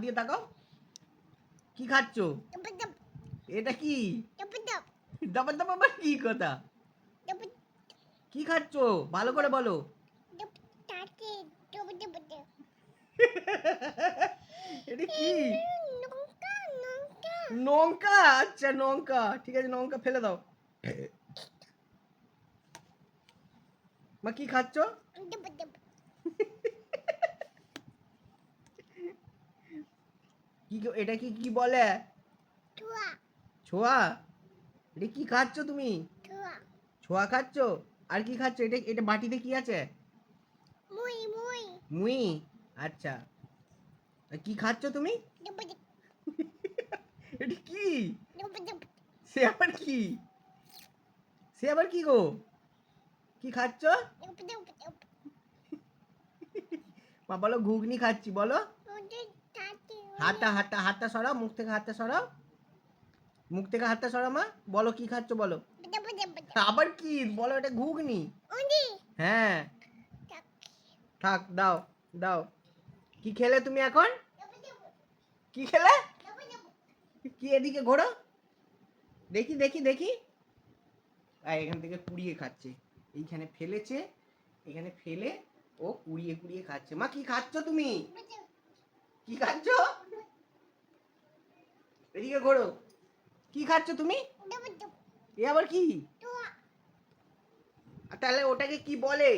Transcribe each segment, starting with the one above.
দিয়ে তাকাও। কি খাচ্ছ? এটা কি? দাবা দাবা আবার কি কথা? কি খাচ্ছ? ভালো করে বলো। এটা কি? লঙ্কা। আচ্ছা লঙ্কা, ঠিক আছে লঙ্কা ফেলে দাও। মা কি খাচ্ছ? কি এটা কি কি বলে? ছোয়া। এটা কি খাচ্ছ তুমি? ছোয়া খাচ্ছ? আর কি খাচ্ছ? এটা এটা বাটিতে কি আছে? মুই। আচ্ছা, কি খাচ্ছ তুমি? এটা কি? সে আবার কি? সে আবার কি গো? কি খাচ্ছ? মা বলো ঘুগনি খাচ্ছি বলো। হাতটা হাতটা হাতটা সরাও, মুখ থেকে হাতটা সরাও, মুখ থেকে হাতটা সরাও মা। বলো কি খাচ্ছ বলো। আবার কি বলো? এটা ঘুগনি। হ্যাঁ। থাক দাও দাও। কি খেলে তুমি এখন? কি খেলে? কি এদিকে ঘোরো, দেখি দেখি দেখি। এখান থেকে কুড়িয়ে খাচ্ছে, এইখানে ফেলেছে, এখানে ফেলে ও কুড়িয়ে কুড়িয়ে খাচ্ছে। মা কি খাচ্ছ তুমি? কি খাচ্ছ? এদিকে ঘোরো। কি খাচ্ছ তুমি? এ আবার কি? তাহলে ওটাকে কি বলে?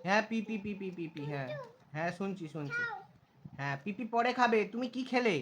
হ্যাঁ পিপি পিপি পিপি, হ্যাঁ হ্যাঁ শুনছি শুনছি। হ্যাঁ পিপি পরে খাবে। তুমি কি খেলে?